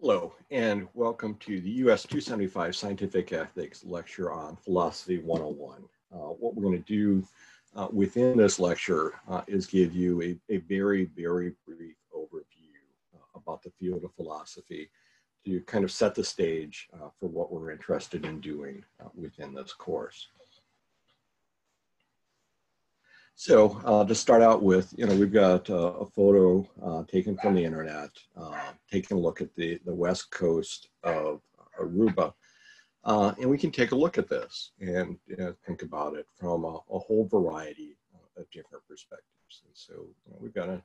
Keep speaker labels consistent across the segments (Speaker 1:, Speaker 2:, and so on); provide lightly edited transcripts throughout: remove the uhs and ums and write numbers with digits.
Speaker 1: Hello, and welcome to the US 275 Scientific Ethics Lecture on Philosophy 101. What we're going to do within this lecture is give you a very brief overview about the field of philosophy to kind of set the stage for what we're interested in doing within this course. So to start out with, we've got a photo taken from the internet, taking a look at the west coast of Aruba. And we can take a look at this and think about it from a whole variety of different perspectives. And so we've got a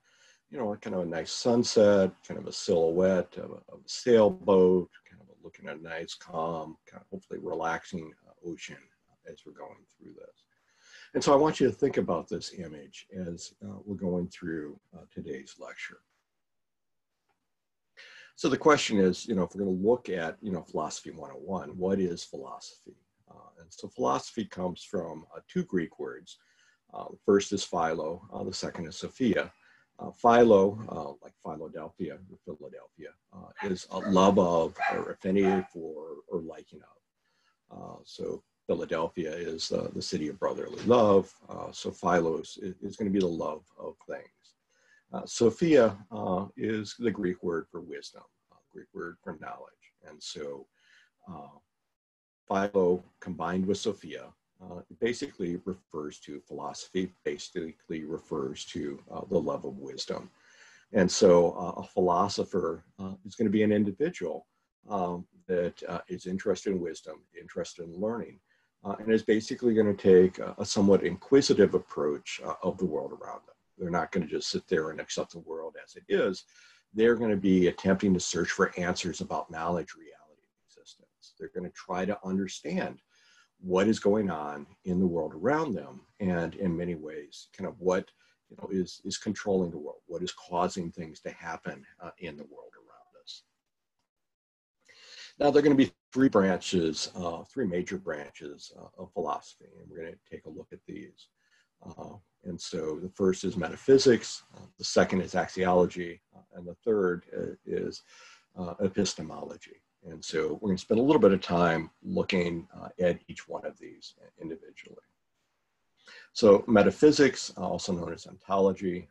Speaker 1: kind of a nice sunset, kind of a silhouette of a sailboat, kind of looking at a nice, calm, kind of hopefully relaxing ocean as we're going through this. And so I want you to think about this image as we're going through today's lecture. So the question is, if we're going to look at, Philosophy 101, what is philosophy? And so philosophy comes from two Greek words. The first is philo, the second is Sophia. Philo, like Philadelphia, or Philadelphia, is a love of, or affinity for, or liking of. So Philadelphia is the city of brotherly love. So philos is going to be the love of things. Sophia is the Greek word for wisdom, Greek word for knowledge. And so philo combined with Sophia basically refers to philosophy, basically refers to the love of wisdom. And so a philosopher is going to be an individual that is interested in wisdom, interested in learning, and is basically going to take a somewhat inquisitive approach of the world around them. They're not going to just sit there and accept the world as it is. They're going to be attempting to search for answers about knowledge, reality, and existence. They're going to try to understand what is going on in the world around them, and in many ways, kind of what is controlling the world, what is causing things to happen in the world around us. Now, there are going to be three major branches of philosophy, and we're going to take a look at these. And so the first is metaphysics, the second is axiology, and the third is epistemology. And so we're going to spend a little bit of time looking at each one of these individually. So metaphysics, also known as ontology,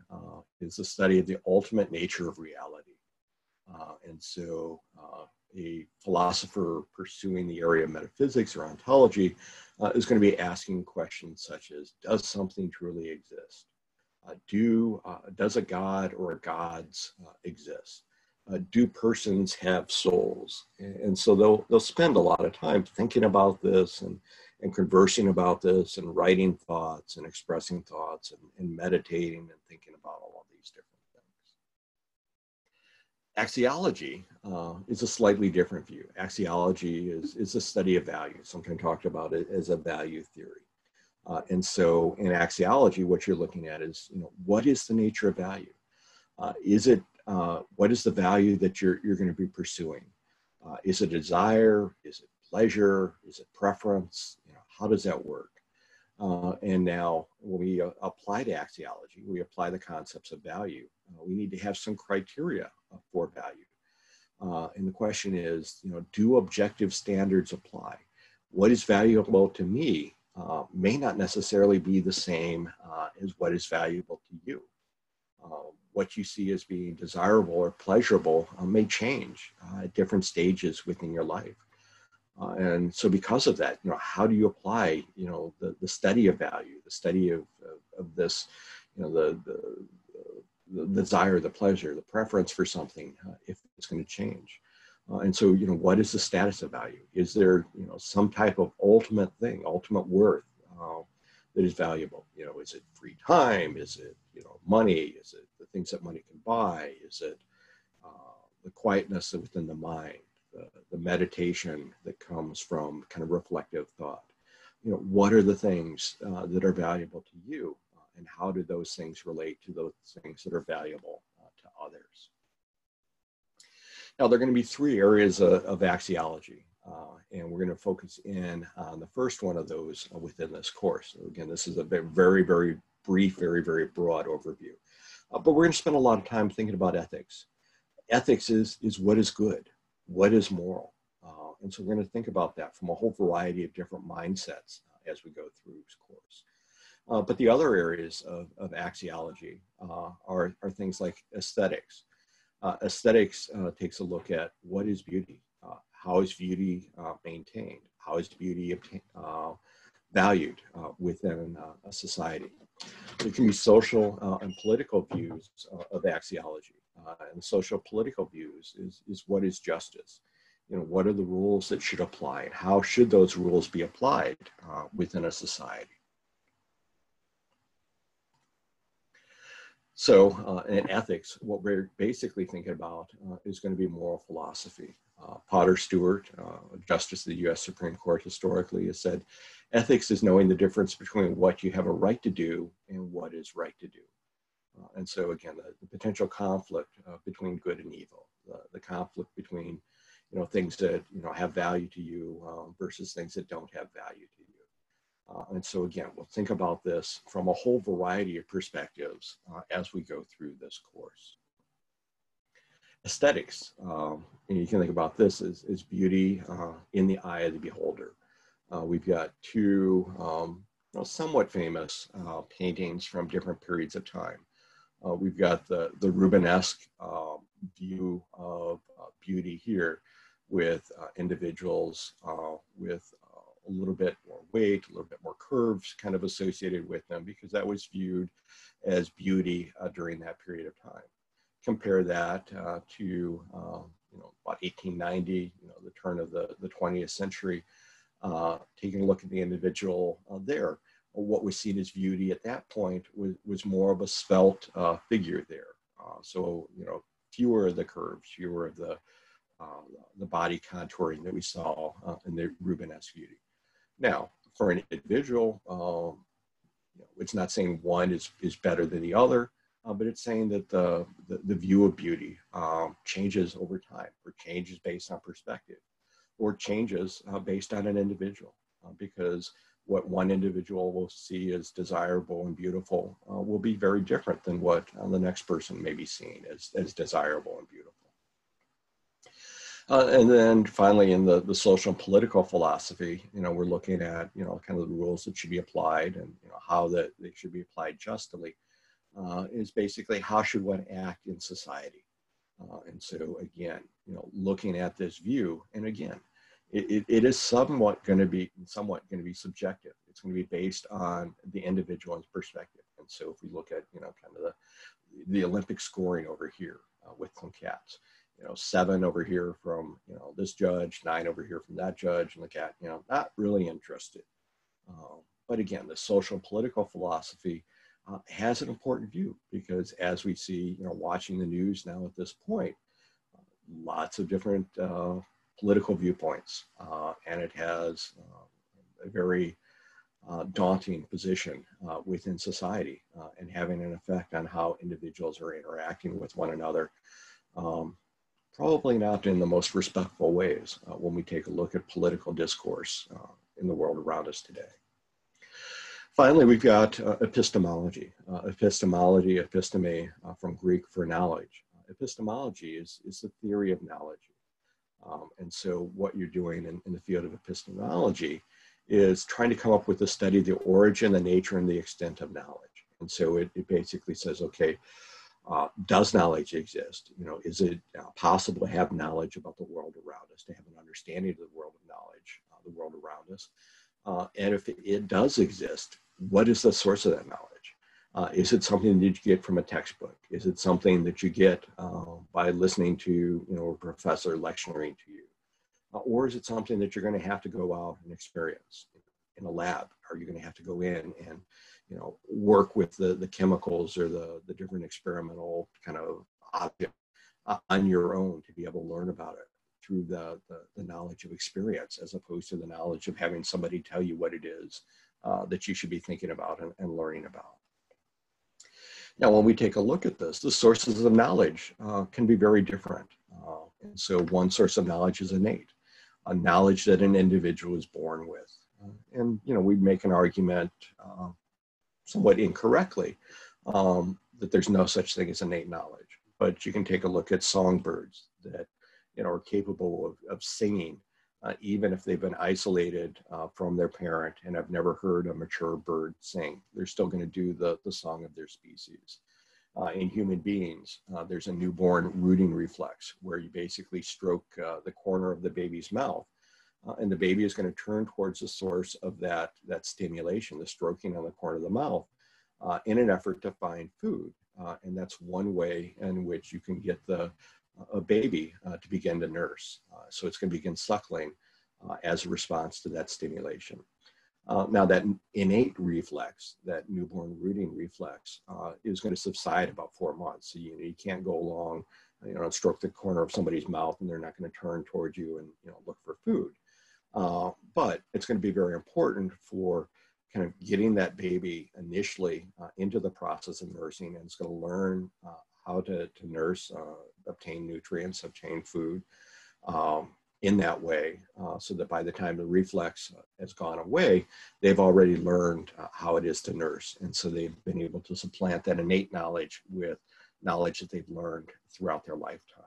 Speaker 1: is the study of the ultimate nature of reality. And so a philosopher pursuing the area of metaphysics or ontology is going to be asking questions such as, does something truly exist? Does a god or gods exist? Do persons have souls? And so they'll spend a lot of time thinking about this and conversing about this and writing thoughts and expressing thoughts and meditating and thinking about all of these different things. Axiology is a slightly different view. Axiology is a study of value, sometimes talked about it as a value theory. And so in axiology, what you're looking at is, what is the nature of value? What is the value that you're going to be pursuing? Is it desire? Is it pleasure? Is it preference? How does that work? And now when we apply to axiology, we apply the concepts of value. We need to have some criteria for value. And the question is, do objective standards apply? What is valuable to me may not necessarily be the same as what is valuable to you. What you see as being desirable or pleasurable may change at different stages within your life. And so because of that, how do you apply, the study of value, the study of this, the desire, the pleasure, the preference for something, if it's going to change. And so, what is the status of value? Is there, some type of ultimate thing, ultimate worth that is valuable? Is it free time? Is it, money? Is it the things that money can buy? Is it the quietness within the mind, the meditation that comes from kind of reflective thought? What are the things that are valuable to you? And how do those things relate to those things that are valuable to others? Now, there are going to be three areas of axiology, and we're going to focus in on the first one of those within this course. So again, this is a very brief, very broad overview. But we're going to spend a lot of time thinking about ethics. Ethics is what is good. what is moral? And so we're going to think about that from a whole variety of different mindsets as we go through this course. But the other areas of axiology are things like aesthetics. Aesthetics takes a look at what is beauty, how is beauty maintained, how is beauty valued within a society. There can be social and political views of axiology. And social political views is what is justice? You know, what are the rules that should apply, and how should those rules be applied within a society? So in ethics, what we're basically thinking about is going to be moral philosophy. Potter Stewart, Justice of the U.S. Supreme Court historically, has said, ethics is knowing the difference between what you have a right to do and what is right to do. And so again, the potential conflict between good and evil, the conflict between, you know, things that, you know, have value to you versus things that don't have value to you. And so again, we'll think about this from a whole variety of perspectives as we go through this course. Aesthetics, and you can think about this as beauty in the eye of the beholder. We've got two somewhat famous paintings from different periods of time. We've got the Rubenesque view of beauty here, with individuals with a little bit more weight, a little bit more curves kind of associated with them, because that was viewed as beauty during that period of time. Compare that to about 1890, the turn of the 20th century, taking a look at the individual there. What was seen as beauty at that point was more of a svelte figure there. So, fewer of the curves, fewer of the body contouring that we saw in the Rubenesque beauty. Now, for an individual, it's not saying one is better than the other, but it's saying that the view of beauty changes over time, or changes based on perspective, or changes based on an individual, because what one individual will see as desirable and beautiful will be very different than what the next person may be seeing as desirable and beautiful. And then finally, in the social and political philosophy, we're looking at, kind of the rules that should be applied, and how that they should be applied justly, is basically how should one act in society. And so again, looking at this view, and again, it is somewhat going to be subjective. It's going to be based on the individual's perspective. And so if we look at, kind of the Olympic scoring over here with some cats, 7 over here from, this judge, 9 over here from that judge, and the cat, not really interested. But again, the social and political philosophy has an important view, because as we see, watching the news now at this point, lots of different political viewpoints, and it has a very daunting position within society, and having an effect on how individuals are interacting with one another. Probably not in the most respectful ways when we take a look at political discourse in the world around us today. Finally, we've got epistemology. Epistemology, episteme, from Greek for knowledge. Epistemology is the theory of knowledge. And so what you're doing in the field of epistemology is trying to come up with a study of the origin, the nature, and the extent of knowledge. And so it basically says, okay, does knowledge exist? Is it possible to have knowledge about the world around us, to have an understanding of the world of knowledge, the world around us? And if it does exist, what is the source of that knowledge? Is it something that you get from a textbook? Is it something that you get by listening to, a professor lecturing to you? Or is it something that you're going to have to go out and experience in a lab? Are you going to have to go in and, work with the chemicals or the different experimental kind of object on your own to be able to learn about it through the knowledge of experience, as opposed to the knowledge of having somebody tell you what it is that you should be thinking about and learning about. Now, when we take a look at this, the sources of knowledge can be very different. And so one source of knowledge is innate, a knowledge that an individual is born with. And, we make an argument somewhat incorrectly that there's no such thing as innate knowledge. But you can take a look at songbirds that, are capable of singing, even if they've been isolated from their parent and have never heard a mature bird sing. They're still going to do the song of their species. In human beings, there's a newborn rooting reflex where you basically stroke the corner of the baby's mouth, and the baby is going to turn towards the source of that stimulation, the stroking on the corner of the mouth, in an effort to find food. And that's one way in which you can get a baby to begin to nurse. So it's going to begin suckling as a response to that stimulation. Now that innate reflex, that newborn rooting reflex, is going to subside about 4 months. So you can't go along, and stroke the corner of somebody's mouth and they're not going to turn towards you and look for food. But it's going to be very important for kind of getting that baby initially into the process of nursing, and it's going to learn how to nurse, obtain nutrients, obtain food in that way, so that by the time the reflex has gone away, they've already learned how it is to nurse. And so they've been able to supplant that innate knowledge with knowledge that they've learned throughout their lifetime.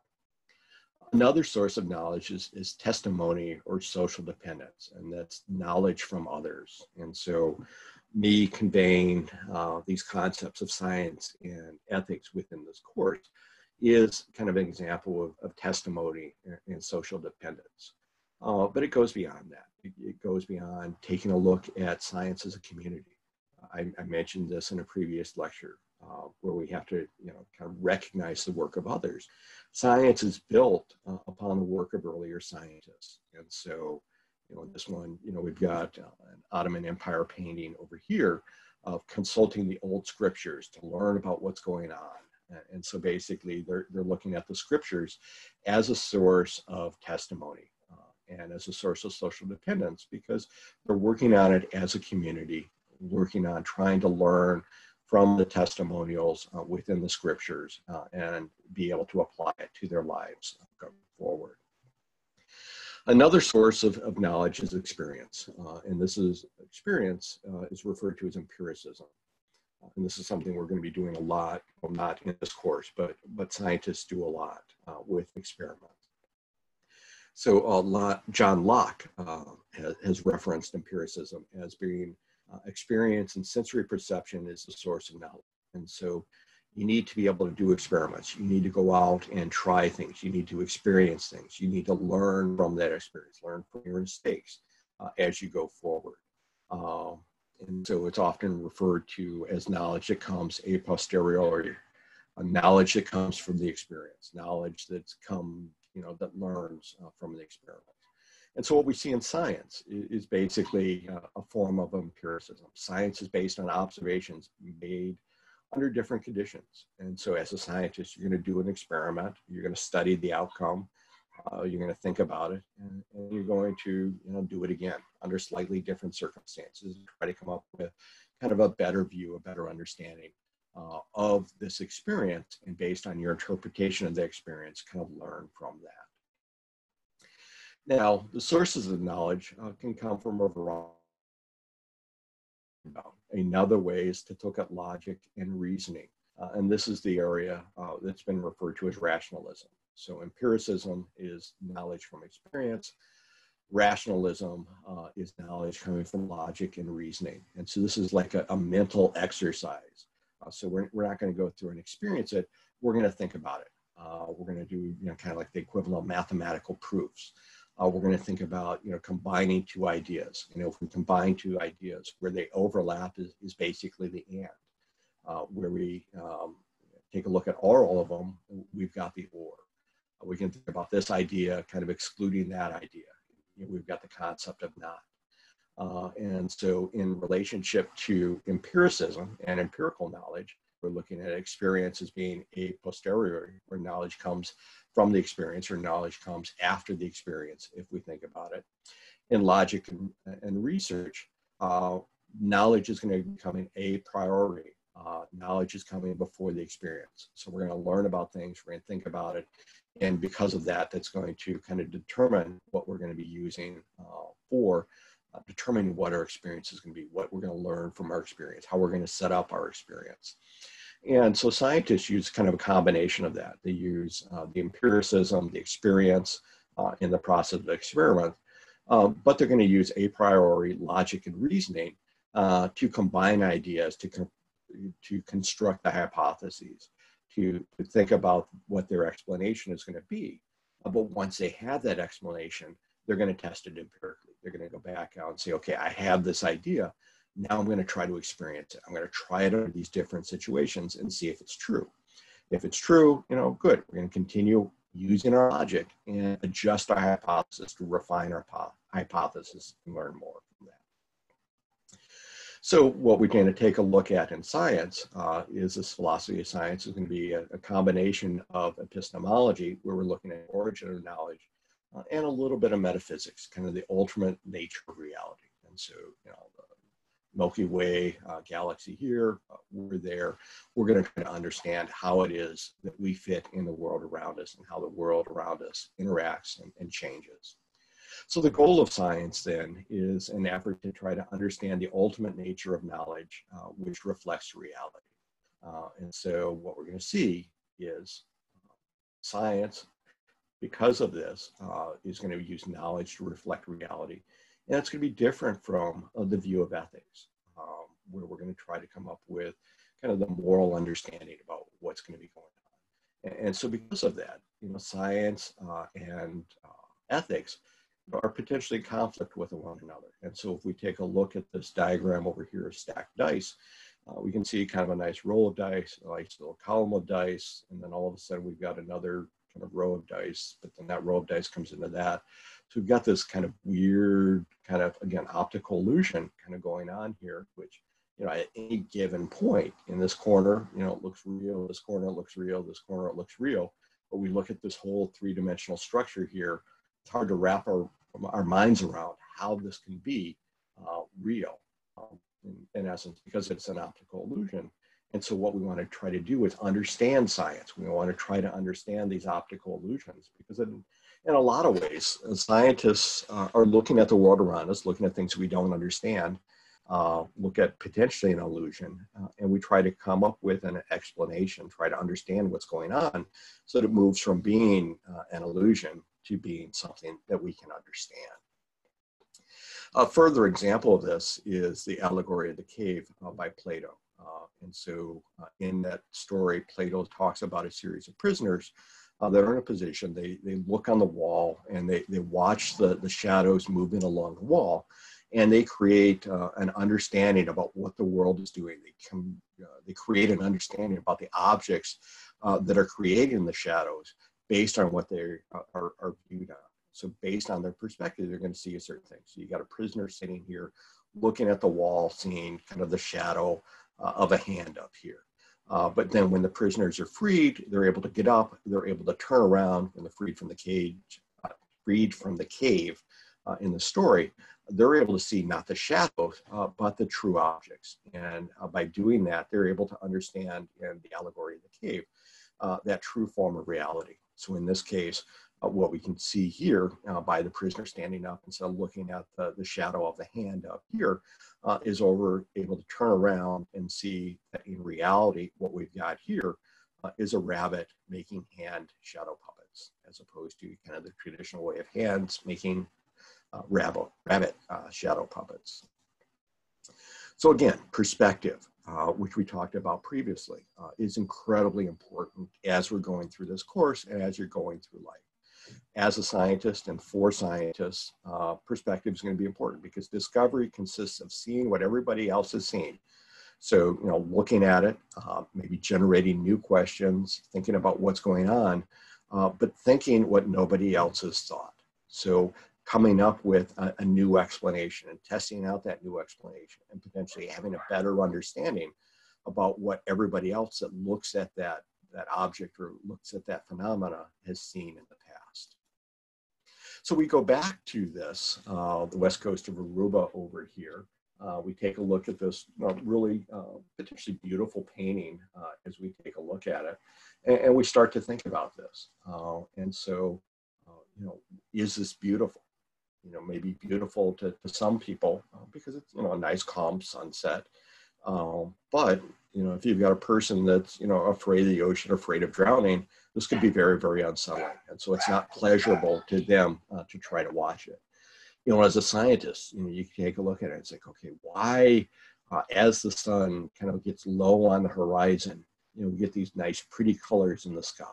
Speaker 1: Another source of knowledge is testimony or social dependence, and that's knowledge from others. And so me conveying these concepts of science and ethics within this course is kind of an example of testimony and social dependence. But it goes beyond that. It goes beyond taking a look at science as a community. I mentioned this in a previous lecture, where we have to kind of recognize the work of others. Science is built upon the work of earlier scientists. And so, this one, we've got an Ottoman Empire painting over here of consulting the old scriptures to learn about what's going on. And so basically they're looking at the scriptures as a source of testimony and as a source of social dependence, because they're working on it as a community, working on trying to learn from the testimonials within the scriptures and be able to apply it to their lives going forward. Another source of knowledge is experience, and this is experience is referred to as empiricism. And this is something we're going to be doing a lot, well, not in this course, but scientists do a lot with experiments. So John Locke has referenced empiricism as being experience and sensory perception is the source of knowledge. And so you need to be able to do experiments. You need to go out and try things. You need to experience things. You need to learn from that experience, learn from your mistakes as you go forward. And so it's often referred to as knowledge that comes a posteriori, a knowledge that comes from the experience, knowledge that's come, that learns from the experiment. And so what we see in science is basically a form of empiricism. Science is based on observations made under different conditions. And so as a scientist, you're going to do an experiment, you're going to study the outcome, you're going to think about it, and you're going to do it again under slightly different circumstances, try to come up with kind of a better view, a better understanding of this experience, and based on your interpretation of the experience, kind of learn from that. Now, the sources of knowledge can come from a variety. Another way is to look at logic and reasoning. And this is the area that's been referred to as rationalism. So empiricism is knowledge from experience. Rationalism is knowledge coming from logic and reasoning. And so this is like a mental exercise. So we're not going to go through and experience it. We're going to think about it. We're going to do kind of like the equivalent of mathematical proofs. We're going to think about combining two ideas. If we combine two ideas, where they overlap is basically the and. Where we take a look at all of them, we've got the or. We can think about this idea kind of excluding that idea. We've got the concept of not. And so in relationship to empiricism and empirical knowledge, we're looking at experience as being a posteriori, where knowledge comes from the experience, or knowledge comes after the experience, if we think about it. In logic and research, knowledge is going to be becoming a priority. Knowledge is coming before the experience. So we're going to learn about things, we're going to think about it, and because of that, that's going to kind of determine what we're going to be using for determining what our experience is going to be, what we're going to learn from our experience, how we're going to set up our experience. And so scientists use kind of a combination of that. They use the empiricism, the experience in the process of the experiment, but they're going to use a priori logic and reasoning to combine ideas, to construct the hypotheses, to think about what their explanation is going to be. But once they have that explanation, they're going to test it empirically. They're going to go back out and say, okay, I have this idea. Now I'm going to try to experience it. I'm going to try it under these different situations and see if it's true. If it's true, good. We're going to continue using our logic and adjust our hypothesis to refine our hypothesis and learn more from that. So what we're going to take a look at in science is this philosophy of science is going to be a combination of epistemology, where we're looking at origin of knowledge, and a little bit of metaphysics, kind of the ultimate nature of reality. And so, the Milky Way galaxy here, we're there. We're going to try to understand how it is that we fit in the world around us and how the world around us interacts and changes. So the goal of science then is an effort to try to understand the ultimate nature of knowledge, which reflects reality. And so what we're going to see is science, because of this, is going to use knowledge to reflect reality. And it's going to be different from the view of ethics, where we're going to try to come up with kind of the moral understanding about what's going to be going on. And so because of that, science and ethics are potentially in conflict with one another. And so if we take a look at this diagram over here of stacked dice, we can see kind of a nice roll of dice, a nice little column of dice, and then all of a sudden we've got another kind of row of dice, but then that row of dice comes into that. So we've got this kind of weird kind of, again, optical illusion kind of going on here, which, at any given point in this corner, it looks real, this corner it looks real, this corner it looks real. But we look at this whole three-dimensional structure here, it's hard to wrap our minds around how this can be real, in essence, because it's an optical illusion. And so what we want to try to do is understand science. We want to try to understand these optical illusions, because in a lot of ways, scientists are looking at the world around us, looking at things we don't understand, look at potentially an illusion, and we try to come up with an explanation, try to understand what's going on, so that it moves from being an illusion to being something that we can understand. A further example of this is the Allegory of the Cave by Plato. And so in that story, Plato talks about a series of prisoners that are in a position, they look on the wall and they watch the shadows moving along the wall, and they create an understanding about what the world is doing. They create an understanding about the objects that are creating the shadows based on what they are viewed on. So based on their perspective, they're going to see a certain thing. So you got a prisoner sitting here looking at the wall, seeing kind of the shadow of a hand up here. But then when the prisoners are freed, they're able to get up, they're able to turn around when they're freed from the cave in the story, they're able to see not the shadows, but the true objects. And by doing that, they're able to understand in the Allegory of the Cave, that true form of reality. So in this case, what we can see here by the prisoner standing up instead of looking at the shadow of the hand up here is over able to turn around and see that in reality, what we've got here is a rabbit making hand shadow puppets, as opposed to kind of the traditional way of hands making rabbit shadow puppets. So again, perspective, which we talked about previously, is incredibly important as we're going through this course and as you're going through life. As a scientist and for scientists, perspective is going to be important, because discovery consists of seeing what everybody else has seen. So, looking at it, maybe generating new questions, thinking about what's going on, but thinking what nobody else has thought. So coming up with a new explanation and testing out that new explanation and potentially having a better understanding about what everybody else that looks at that object or looks at that phenomena has seen in the past. So we go back to this, the west coast of Aruba over here. We take a look at this really potentially beautiful painting as we take a look at it, and we start to think about this. And so, is this beautiful? Maybe beautiful to some people because it's, a nice calm sunset. But, You know, if you've got a person that's, you know, afraid of the ocean, afraid of drowning, this could be very, very unsettling. And so it's not pleasurable to them to try to watch it. You know, as a scientist, you know, you can take a look at it. It's like, okay, why, as the sun kind of gets low on the horizon, you know, we get these nice, pretty colors in the sky.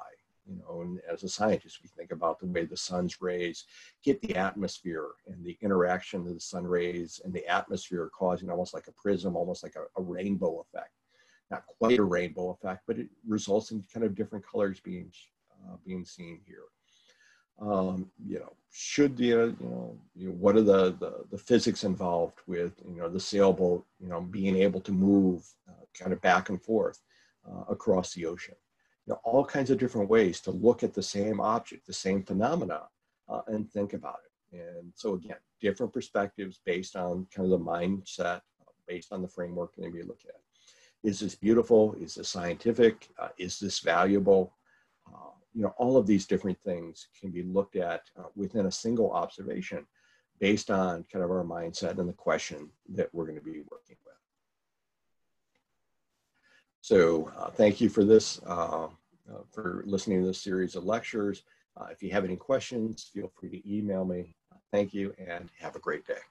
Speaker 1: You know, and as a scientist, we think about the way the sun's rays hit the atmosphere and the interaction of the sun rays and the atmosphere causing almost like a prism, almost like a rainbow effect. Not quite a rainbow effect, but it results in kind of different colors being seen here. You know, should the, what are the physics involved with, you know, the sailboat, you know, being able to move kind of back and forth across the ocean? You know, all kinds of different ways to look at the same object, the same phenomena, and think about it. And so again, different perspectives based on kind of the mindset, based on the framework that we look at. Is this beautiful? Is this scientific? Is this valuable? You know, all of these different things can be looked at within a single observation based on kind of our mindset and the question that we're going to be working with. So thank you for this, for listening to this series of lectures. If you have any questions, feel free to email me. Thank you and have a great day.